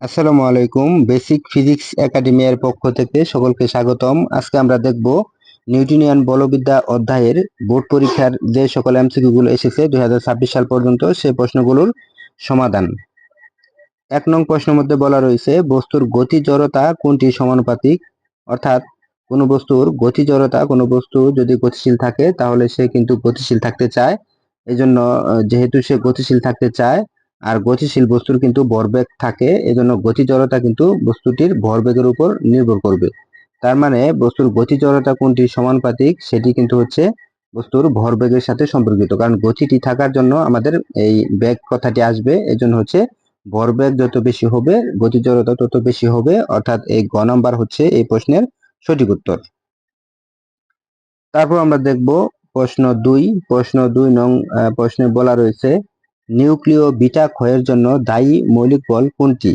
আসসালামু আলাইকুম। Basic physics academy এর পক্ষ থেকে সকলকে স্বাগতম। আজকে আমরা দেখব নিউটনিয়ান বলবিদ্যা অধ্যায়ের বোর্ড পরীক্ষার যে সকল এমসিকিউ গুলো এসেছে 2026 সাল পর্যন্ত সেই প্রশ্নগুলোর সমাধান। 1 নং প্রশ্নের মধ্যে বলা রয়েছে বস্তুর গতি জড়তা কোনটি সমানুপাতিক, অর্থাৎ কোনো বস্তুর গতি জড়তা, কোনো বস্তু যদি গতিশীল থাকে তাহলে সে কিন্তু গতিশীল থাকতে চায়। এজন্য যেহেতু সে গতিশীল থাকতে চায় আর গতিশীল বস্তুর কিন্তু ভরবেগ থাকে, এজন্য গতি জড়তা কিন্তু বস্তুটির ভরবেগের উপর নির্ভর করবে। তার মানে বস্তুর গতি জড়তা কোনটি সমানুপাতিক সেটি কিন্তু হচ্ছে বস্তুর ভরবেগের সাথে সম্পর্কিত, কারণ গতিটি থাকার জন্য আমাদের এই বেগ কথাটি আসবে। এজন্য হচ্ছে ভরবেগ যত বেশি হবে গতি জড়তা তত বেশি হবে, অর্থাৎ এই গ নাম্বার হচ্ছে এই প্রশ্নের সঠিক উত্তর। তারপর আমরা দেখব প্রশ্ন দুই নং প্রশ্নে বলা রয়েছে নিউক্লিয় বিটা ক্ষয়ের জন্য দায়ী মৌলিক বল কোনটি।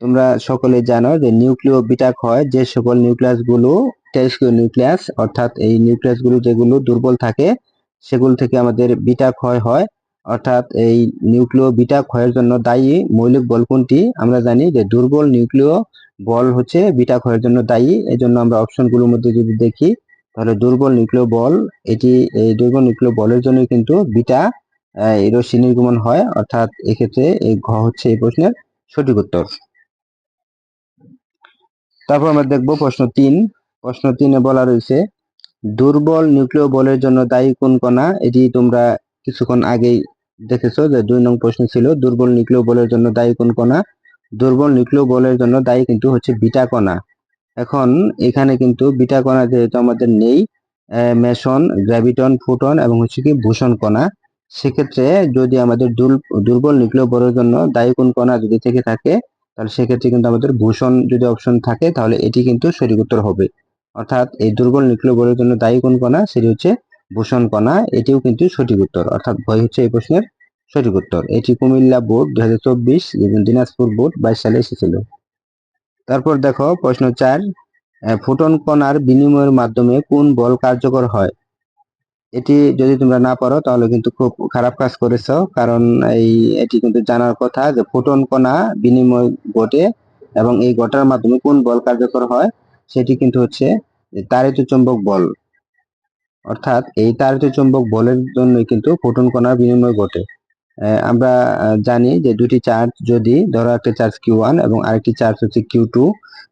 তোমরা সকলে জানো যে নিউক্লিয় বিটা ক্ষয় যে সকল নিউক্লিয়াস গুলো তেজস্ক্রিয় নিউক্লিয়াস, অর্থাৎ এই নিউক্লিয়াস গুলো যেগুলো দুর্বল থাকে সেগুলো থেকে আমাদের বিটা ক্ষয় হয়। অর্থাৎ এই নিউক্লিয় বিটা ক্ষয়ের জন্য দায়ী মৌলিক বল কোনটি। আমরা জানি যে দুর্বল নিউক্লিয় বল হচ্ছে বিটা ক্ষয়ের জন্য দায়ী। এই জন্য আমরা অপশনগুলোর মধ্যে যদি দেখি তাহলে দুর্বল নিউক্লিয় বল, এই দুর্বল নিউক্লিয় বলের জন্য কিন্তু বিটা রশ্মি নির্গমন হয়, অর্থাৎ এক্ষেত্রে এই ঘ হচ্ছে এই প্রশ্নের সঠিক উত্তর। তারপর আমরা দেখব প্রশ্ন 3 এ বলা রয়েছে দুর্বল নিউক্লিয় বলের জন্য দায়ী কোন কণা। এটি তোমরা কিছুক্ষণ আগেই দেখেছো যে 2 নং প্রশ্ন ছিল দুর্বল নিউক্লিয় বলের জন্য দায়ী কোন কণা। দুর্বল নিউক্লিয় বলের জন্য দায়ী কিন্তু হচ্ছে বিটা কণা। এখন এখানে কিন্তু বিটা কণা যেহেতু আমাদের নেই, মেসন, গ্র্যাভিটন, ফোটন এবং হচ্ছে কি বোসন কণা, সেক্ষেত্রে যদি আমাদের দুর্বল নিউক্লিয় বলের জন্য দায়ী কোন কণা যদি থেকে থাকে তাহলে সেক্ষেত্রে কিন্তু আমাদের বোসন যদি অপশন থাকে তাহলে এটি কিন্তু সঠিক উত্তর হবে। অর্থাৎ এই দুর্বল নিউক্লিয় বলের জন্য দায়ী কোন কণা, সেটি হচ্ছে বোসন কণা, এটিও কিন্তু সঠিক উত্তর। অর্থাৎ ভয় হচ্ছে এই প্রশ্নের সঠিক উত্তর। এটি কুমিল্লা বোর্ড 2024 এবং দিনাজপুর বোর্ড 22 সালে এসেছিল। তারপর দেখো প্রশ্ন 4, ফোটন কণার বিনিময়ের মাধ্যমে কোন বল কার্যকর হয়। এটি যদি তোমরা না পারো তাহলে কিন্তু খুব খারাপ কাজ করেছো, কারণ এটি কিন্তু জানার কথা যে ফোটন কণা বিনিময় ঘটে এবং এই ঘটার মাধ্যমে কোন বল কার্যকর হয়, সেটি কিন্তু হচ্ছে তাড়িত চৌম্বক বল। অর্থাৎ এই তাড়িত চৌম্বক বলের জন্য কিন্তু ফোটন কণার বিনিময় ঘটে। আমরা জানি যে দুটি চার্জ যদি, ধরো একটা চার্জ Q1 এবং আরেকটি চার্জ হচ্ছে Q2,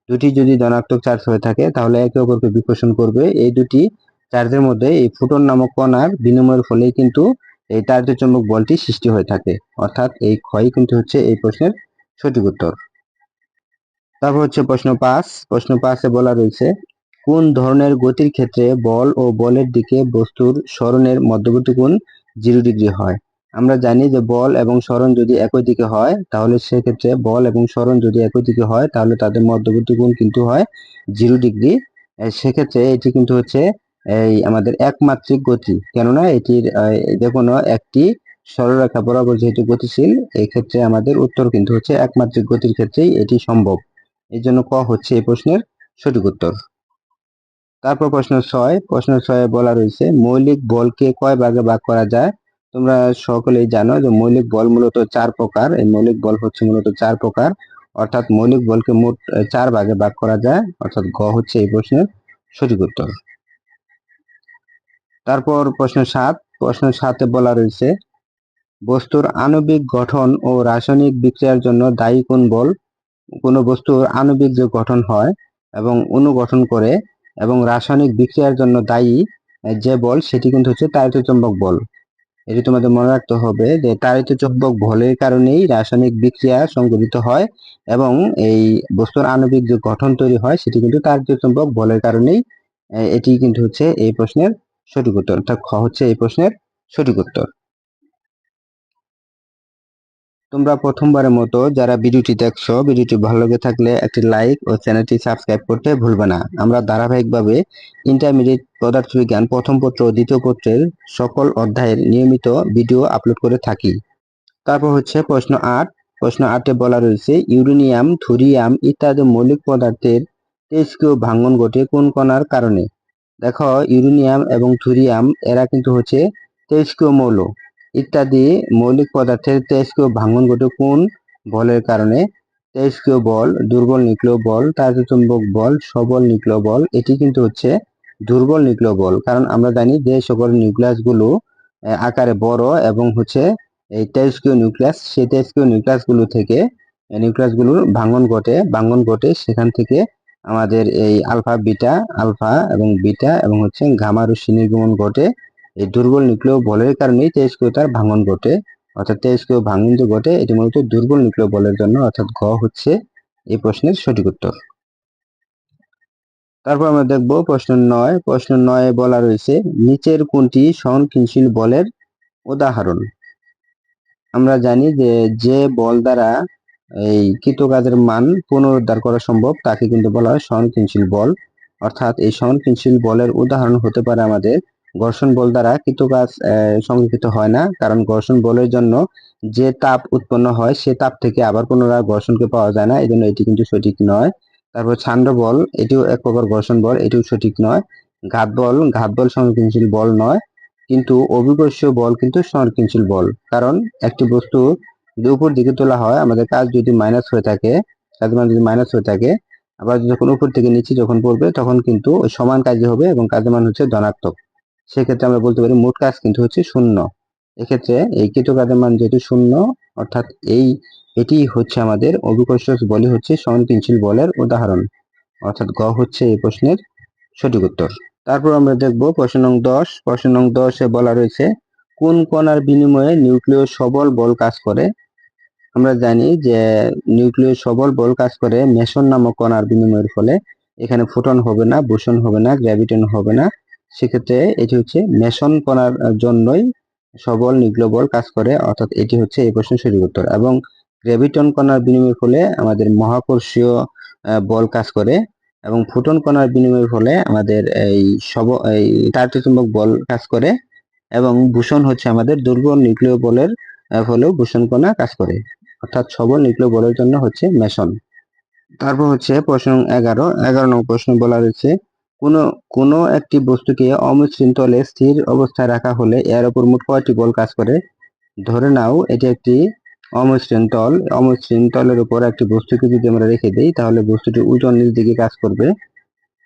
দুটি যদি ধনাত্মক চার্জ হয়ে থাকে তাহলে একে অপরকে বিকর্ষণ করবে। এই দুটি চার্জের মধ্যে এই ফোটন নামক কণার বিনিময়ের ফলে কিন্তু এই তাড়িত চৌম্বক বলটি সৃষ্টি হয়ে থাকে। অর্থাৎ এই ক্ষয় কিন্তু হচ্ছে এই প্রশ্নের সঠিক উত্তর। তারপর হচ্ছে প্রশ্ন 5 এ বলা রয়েছে কোন ধরনের গতির ক্ষেত্রে বল ও বলের দিকে বস্তুর সরণের মধ্যবর্তী কোণ 0 ডিগ্রি হয়। আমরা জানি যে বল এবং সরণ যদি একই দিকে হয় তাহলে সেক্ষেত্রে বল এবং সরণ যদি একই দিকে হয় তাহলে তাদের মধ্যবর্তী কোণ কিন্তু হয় 0 ডিগ্রি। সেক্ষেত্রে এটি কিন্তু হচ্ছে এই আমাদের একমাত্রিক গতি, কেননা এটির যে কোনো একটি সরলরেখা বরাবর যেহেতু গতিশীল, এই ক্ষেত্রে আমাদের উত্তর কিন্তু হচ্ছে একমাত্রিক গতির ক্ষেত্রেই এটি সম্ভব। এই জন্য ক হচ্ছে এই প্রশ্নের সঠিক উত্তর। তারপর প্রশ্ন 6 বলা রয়েছে মৌলিক বলকে কয় ভাগে ভাগ করা যায়। তোমরা সকলেই জানো যে মৌলিক বল মূলত 4 প্রকার। এই মৌলিক বল হচ্ছে মূলত 4 প্রকার, অর্থাৎ মৌলিক বলকে মোট 4 ভাগে ভাগ করা যায়, অর্থাৎ গ হচ্ছে এই প্রশ্নের সঠিক উত্তর। তারপর প্রশ্ন 7 বলা রয়েছে বস্তুর আণবিক গঠন ও রাসায়নিক বিক্রিয়ার জন্য দায়ী কোন বল। কোনো বস্তুর আণবিক যে গঠন হয় এবং অণু গঠন করে এবং রাসায়নিক বিক্রিয়ার জন্য দায়ী যে বল সেটি কিন্তু হচ্ছে তাড়িত চৌম্বক বল। এটি তোমাদের মনে রাখতে হবে যে তাড়িত চৌম্বক বলের কারণেই রাসায়নিক বিক্রিয়া সংঘটিত হয় এবং এই বস্তুর আণবিক যে গঠন তৈরি হয় সেটি কিন্তু তাড়িত চৌম্বক বলের কারণেই। এটি কিন্তু হচ্ছে এই প্রশ্নের সঠিক উত্তর, অর্থাৎ খ হচ্ছে এই প্রশ্নের সঠিক উত্তর। তোমরা প্রথমবারের মতো যারা ভিডিওটি দেখছো, ভিডিওটি ভালো লেগে থাকলে একটি লাইক ও চ্যানেলটি সাবস্ক্রাইব করতে ভুলবে না। আমরা ধারাবাহিকভাবে ইন্টারমিডিয়েট পদার্থবিজ্ঞান প্রথম পত্র ও দ্বিতীয় পত্রের সকল অধ্যায়ের নিয়মিত ভিডিও আপলোড করে থাকি। তারপর হচ্ছে প্রশ্ন 8 বলা রয়েছে ইউরেনিয়াম, থুরিয়াম ইত্যাদি মৌলিক পদার্থের তেজস্ক্রিয় ভাঙ্গন ঘটে কোন কণার কারণে। দেখো ইউরেনিয়াম এবং থুরিয়াম এরা কিন্তু হচ্ছে তেজস্ক্রিয় মৌল। ইত্যাদি মৌলিক পদার্থের তেজস্ক্রিয় ভাঙ্গন ঘটে কোন বলের কারণে। তেজস্ক্রিয় বল, দুর্বল নিউক্লিয় বল, তাড়িতচুম্বক বল, সবল নিউক্লিয় বল, এটি কিন্তু হচ্ছে দুর্বল নিউক্লিয় বল। কারণ আমরা জানি যে সকল নিউক্লিয়াস গুলো আকারে বড় এবং হচ্ছে এই তেজস্ক্রিয় নিউক্লিয়াস, সেই তেজস্ক্রিয় নিউক্লিয়াস গুলো থেকে নিউক্লিয়াসগুলোর ভাঙ্গন ঘটে সেখান থেকে আমাদের এই আলফা এবং বিটা এবং হচ্ছে গামা রশ্মি নির্গমন ঘটে। এই দুর্বল নিউক্লিয় বলের কারণেই তেজস্ক্রিয়তার ভাঙ্গন ঘটে, অর্থাৎ তেজস্ক্রিয় ভাঙ্গন যে ঘটে এটি মূলত দুর্বল নিউক্লিয় বলের জন্য, অর্থাৎ ঘ হচ্ছে এই প্রশ্নের সঠিক উত্তর। তারপর আমরা দেখব প্রশ্ন 9। প্রশ্ন 9 বলা রয়েছে নিচের কোনটি সহনশীল বলের উদাহরণ? আমরা জানি যে বল দ্বারা এই কৃত কাজের মান পুনরুদ্ধার করা সম্ভব তাকে কিন্তু বলা হয় সহনশীল বল। অর্থাৎ এই সহনশীল বলের উদাহরণ হতে পারে আমাদের ঘর্ষণ বল দ্বারা কৃত কাজ সংরক্ষিত হয় না, কারণ ঘর্ষণ বলের জন্য যে তাপ উৎপন্ন হয় সে তাপ থেকে আবার পুনরায় ঘর্ষণকে পাওয়া যায় না, এই জন্য এটি কিন্তু সঠিক নয়। তারপর ছান্দ বল, এটিও এক প্রকার ঘর্ষণ বল, এটিও সঠিক নয়। ঘাত বল সহনশীল বল নয়, কিন্তু অভিকর্ষ বল কিন্তু সহনশীল বল। কারণ একটি বস্তু যদি উপর দিকে তোলা হয়, আমাদের কাজ যদি মাইনাস হয়ে থাকে, কাজের মান যদি মাইনাস হয়ে থাকে, আবার যখন উপর থেকে নিচে যখন পড়বে তখন কিন্তু ওই সমান কাজই হবে এবং কাজের মান হচ্ছে ধনাত্মক। সেক্ষেত্রে আমরা বলতে পারি মোট কাজ কিন্তু হচ্ছে শূন্য। এক্ষেত্রে এই কৃত কাজের মান যেহেতু শূন্য, অর্থাৎ এটি হচ্ছে আমাদের অভিকর্ষ বলই হচ্ছে সহনশীল বলের উদাহরণ, অর্থাৎ গ হচ্ছে এই প্রশ্নের সঠিক উত্তর। তারপর আমরা দেখব প্রশ্ন নং 10। প্রশ্ন নং 10-এ বলা রয়েছে কোন কণার বিনিময়ে নিউক্লিয় সবল বল কাজ করে? আমরা জানি যে নিউক্লিয় সবল বল কাজ করে মেসন নামক কণার বিনিময়ের ফলে। এখানে ফোটন হবে না, বোসন হবে না, গ্র্যাভিটন হবে না, সেক্ষেত্রে এটি হচ্ছে মেসন কণার জন্যই সবল নিউক্লিয় বল কাজ করে, অর্থাৎ এটি হচ্ছে এই প্রশ্নের সঠিক উত্তর। এবং গ্র্যাভিটন কণার বিনিময়ের ফলে আমাদের মহাকর্ষীয় বল কাজ করে, এবং ফোটন কণার বিনিময়ের ফলে আমাদের এই তাড়িতচুম্বক বল কাজ করে, এবং বোসন হচ্ছে আমাদের দুর্বল নিউক্লিয় বলের ফলেও বোসন কণা কাজ করে, অর্থাৎ সবল নিউক্লিয় বলের জন্য হচ্ছে মেসন। তারপর হচ্ছে প্রশ্ন 11 নং প্রশ্ন বলা রয়েছে কোন একটি বস্তুকে অমসৃণ তলে স্থির অবস্থায় রাখা হলে এর উপর মোট কয়টি বল কাজ করে? ধরে নাও এটি একটি অমসৃণ তলের উপর একটি বস্তুকে যদি আমরা রেখে দিই, তাহলে বস্তুটির ওজন নিচ দিকে কাজ করবে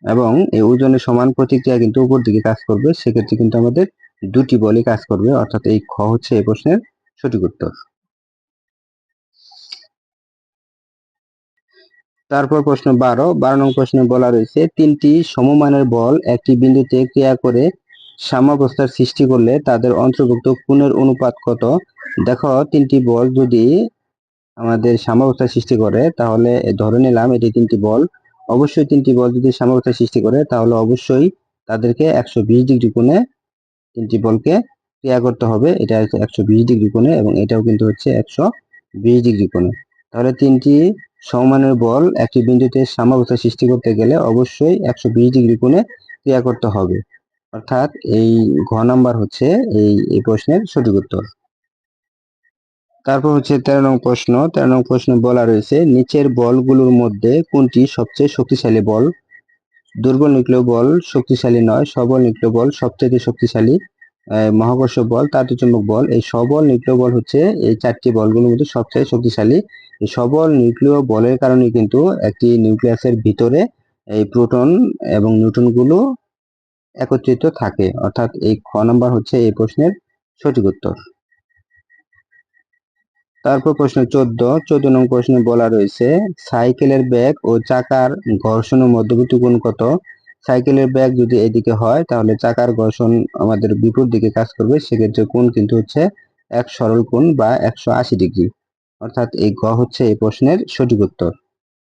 এবং এই ওজনের সমান প্রতিক্রিয়া কিন্তু উপর দিকে কাজ করবে, সেক্ষেত্রে কিন্তু আমাদের দুটি বলই কাজ করবে, অর্থাৎ এই খ হচ্ছে এই প্রশ্নের সঠিক উত্তর। তারপর প্রশ্ন 12 নং প্রশ্নে বলা রয়েছে তিনটি সমমানের বল একটি বিন্দুতে ক্রিয়া করে সাম্যাবস্থার সৃষ্টি করলে তাদের অন্তর্ভুক্ত কোণের অনুপাত কত? দেখো, তিনটি বল যদি আমাদের সাম্যাবস্থা সৃষ্টি করে, তাহলে ধরে নিলাম এটি তিনটি বল, অবশ্যই তিনটি বল যদি সাম্যাবস্থা সৃষ্টি করে তাহলে অবশ্যই তাদেরকে 120 ডিগ্রি কোণে তিনটি বলকে ক্রিয়া করতে হবে। এটা হচ্ছে 120 ডিগ্রি কোণে এবং এটাও কিন্তু হচ্ছে 120 ডিগ্রি কোণে। তাহলে তিনটি সমমানের বল একটি বিন্দুতে সাম্যাবস্থা সৃষ্টি করতে গেলে অবশ্যই 120 ডিগ্রি কোণে ক্রিয়া করতে হবে, অর্থাৎ এই ঘ নাম্বার হচ্ছে এই প্রশ্নের সঠিক উত্তর। তারপর হচ্ছে 13 নং প্রশ্ন বলা রয়েছে নিচের বলগুলোর মধ্যে কোনটি সবচেয়ে শক্তিশালী বল? দুর্বল নিউক্লিয় বল শক্তিশালী নয়, সবল নিউক্লিয় বল সবচেয়ে শক্তিশালী। মহাকর্ষ বল, তাড়িতচুম্বক বল, এই সবল নিউক্লিয় বল হচ্ছে এই চারটি বলগুলোর মধ্যে সবচেয়ে শক্তিশালী। এই সবল নিউক্লিয় বলের কারণে কিন্তু একটি নিউক্লিয়াসের ভিতরে এই প্রোটন এবং নিউট্রন গুলো একত্রিত থাকে, অর্থাৎ এই খ নাম্বার হচ্ছে এই প্রশ্নের সঠিক উত্তর। তারপর প্রশ্ন 14 নং প্রশ্নে বলা রয়েছে সাইকেলের বেগ ও চাকার ঘর্ষণের মধ্যবর্তী কোণ কত? সাইকেলের বেগ যদি এদিকে হয় তাহলে চাকার ঘর্ষণ আমাদের বিপরীত দিকে কাজ করবে, সেক্ষেত্রে কোণ কিন্তু হচ্ছে এক সরল কোণ বা 180 ডিগ্রি, অর্থাৎ এই গ হচ্ছে এই প্রশ্নের সঠিক উত্তর।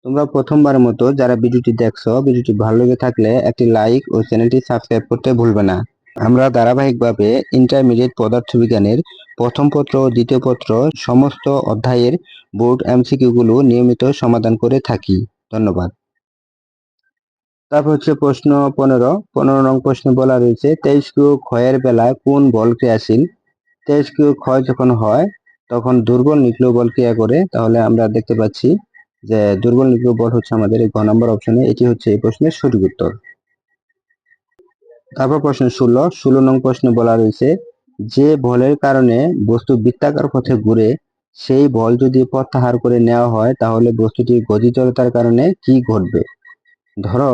তোমরা প্রথমবারের মতো যারা ভিডিওটি দেখছো, ভিডিওটি ভালো লেগে থাকলে একটি লাইক ও চ্যানেলটি সাবস্ক্রাইব করতে ভুলবে না। আমরা ধারাবাহিকভাবে ইন্টারমিডিয়েট পদার্থবিজ্ঞানের প্রথম পত্র ও দ্বিতীয় পত্র সমস্ত অধ্যায়ের বোর্ড এমসিকিউ গুলো নিয়মিত সমাধান করে থাকি। ধন্যবাদ। তারপর হচ্ছে প্রশ্ন 15 নং প্রশ্নে বলা রয়েছে 23Q ক্ষয়ের বেলায় কোন বল ক্রিয়াশীল? 23Q ক্ষয় যখন হয় তখন দুর্বল নিউক্লিয় বল ক্রিয়া করে, তাহলে আমরা দেখতে পাচ্ছি যে দুর্বল নিউক্লিয় বল হচ্ছে আমাদের এই গ নম্বর অপশনে, এটি হচ্ছে এই প্রশ্নের সঠিক উত্তর। তারপর প্রশ্ন 16 নং প্রশ্নে বলা রয়েছে যে বলের কারণে বস্তু বৃত্তাকার পথে ঘুরে সেই বল যদি প্রত্যাহার করে নেওয়া হয় তাহলে বস্তুটির গতি জড়তার কারণে কি ঘটবে? ধরো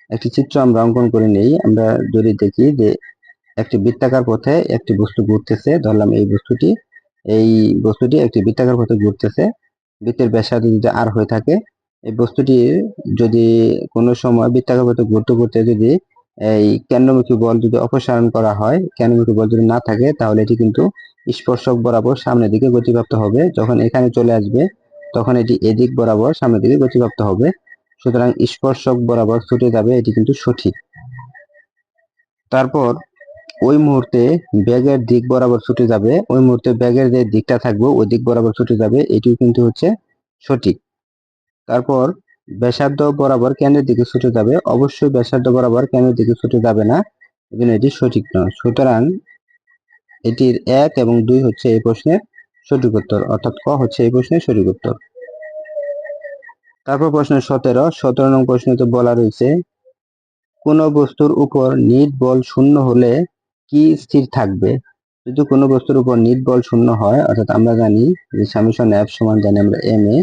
একটি চিত্র আমরা অঙ্কন করে নেই। আমরা যদি দেখি যে একটি বৃত্তাকার পথে একটি বস্তু ঘুরতেছে, ধরলাম এই বস্তুটি একটি বৃত্তাকার পথে ঘুরতেছে, বৃত্তের ব্যাসার্ধ যদি আর হয়ে থাকে, এই বস্তুটি যদি কোনো সময় বৃত্তাকার পথে ঘুরতে ঘুরতে যদি এই কেন্দ্রমুখী বল যদি অপসারণ করা হয়, কেন্দ্রমুখী বল যদি না থাকে, তাহলে এটি কিন্তু স্পর্শক বরাবর সামনের দিকে গতিপ্রাপ্ত হবে। যখন এখানে চলে আসবে তখন এটি এদিক বরাবর সামনের দিকে গতিপ্রাপ্ত হবে। সুতরাং স্পর্শক বরাবর ছুটে যাবে, এটি কিন্তু সঠিক। তারপর ওই মুহূর্তে ব্যাগের দিক বরাবর ছুটে যাবে, ওই মুহূর্তে ব্যাগের যে দিকটা থাকবে ওই দিক বরাবর ছুটে যাবে, এটিও কিন্তু হচ্ছে সঠিক। তারপর ব্যাসার্ধ বরাবর কেন্দ্রের দিকে ছুটে যাবে, অবশ্যই ব্যাসার্ধ বরাবর কেন্দ্রের দিকে ছুটে যাবে না, এজন্য এটি সঠিক নয়। সুতরাং এটির 1 এবং 2 হচ্ছে এই প্রশ্নের সঠিক উত্তর, অর্থাৎ ক হচ্ছে এই প্রশ্নের সঠিক উত্তর। তারপর প্রশ্ন 17 নং প্রশ্নতে বলা রয়েছে কোন বস্তুর উপর নিট বল শূন্য হলে কি স্থির থাকবে? যদি কোনো বস্তুর উপর নিট বল শূন্য হয়, অর্থাৎ আমরা জানি যে সামেশন এফ সমান জানি আমরা এম এ,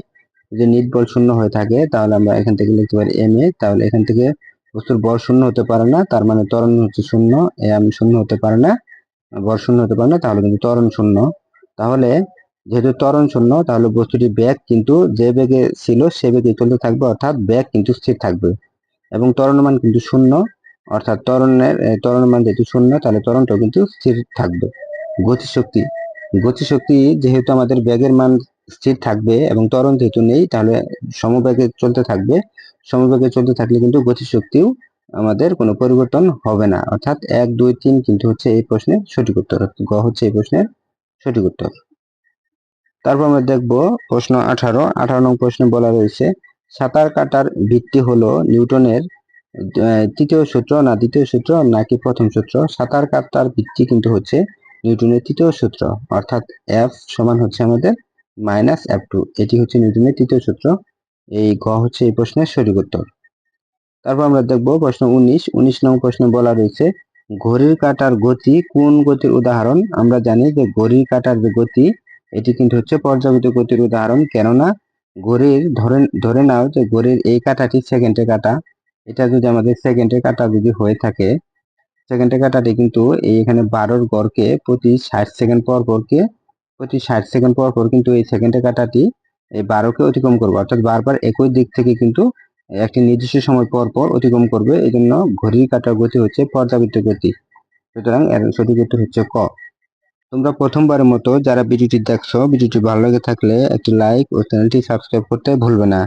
যদি নিট বল শূন্য হয়ে থাকে তাহলে আমরা এখান থেকে লিখতে পারি এম এ। তাহলে এখান থেকে বস্তুর বল শূন্য হতে পারে না, তার মানে ত্বরণ হচ্ছে শূন্য, এম শূন্য হতে পারে না, বল শূন্য হতে পারে না, তাহলে কিন্তু ত্বরণ শূন্য। তাহলে যেহেতু ত্বরণ শূন্য, তাহলে বস্তুটি বেগ কিন্তু যে বেগে ছিল সে বেগে চলতে থাকবে, অর্থাৎ বেগ কিন্তু স্থির থাকবে এবং ত্বরণ মান কিন্তু শূন্য, অর্থাৎ ত্বরণ মান যেহেতু শূন্য তাহলে ত্বরণটাও কিন্তু স্থির থাকবে। গতিশক্তি যেহেতু আমাদের বেগের মান স্থির থাকবে এবং ত্বরণ যেহেতু নেই, তাহলে সমবেগে চলতে থাকবে। সমবেগে চলতে থাকলে কিন্তু গতিশক্তিও আমাদের কোনো পরিবর্তন হবে না, অর্থাৎ 1, 2, 3 কিন্তু হচ্ছে এই প্রশ্নের সঠিক উত্তর, গ হচ্ছে এই প্রশ্নের সঠিক উত্তর। তারপর আমরা দেখব প্রশ্ন 18 নং প্রশ্নে বলা রয়েছে সাঁতার কাটার ভিত্তি হলো নিউটনের তৃতীয় সূত্র না দ্বিতীয় সূত্র নাকি প্রথম সূত্র? সাঁতার কাটার ভিত্তি কিন্তু হচ্ছে নিউটনের তৃতীয় সূত্র, অর্থাৎ এফ সমান হচ্ছে আমাদের -F2, এটি হচ্ছে নিউটনের তৃতীয় সূত্র। এই গ হচ্ছে এই প্রশ্নের সঠিক উত্তর। তারপর আমরা দেখব প্রশ্ন 19 নং প্রশ্নে বলা রয়েছে ঘড়ির কাঁটার গতি কোন গতির উদাহরণ? আমরা জানি যে ঘড়ির কাঁটার যে গতি এটি কিন্তু হচ্ছে পর্যাবৃত্ত গতির উদাহরণ, কেননা ঘড়ির ধরে নাও যে ঘড়ির এই কাঁটাটি সেকেন্ডের কাঁটা, এটা যদি আমাদের সেকেন্ডের কাঁটা যদি হয়ে থাকে, সেকেন্ডের কাঁটাটি কিন্তু এখানে 12-র গড়কে প্রতি 60 সেকেন্ড পর পর কিন্তু এই সেকেন্ডের কাঁটাটি এই 12কে অতিক্রম করবে, অর্থাৎ বারবার একই দিক থেকে কিন্তু একটি নির্দিষ্ট সময় পর পর অতিক্রম করবে। এই জন্য ঘড়ির কাঁটার গতি হচ্ছে পর্যাবৃত্ত গতি। সুতরাং এর সঠিক উত্তর হচ্ছে ক। তোমরা প্রথমবারের মতো যারা ভিডিওটি দেখছো, ভিডিওটি ভালো লেগে থাকলে একটি লাইক ও চ্যানেলটি সাবস্ক্রাইব করতে ভুলবে না।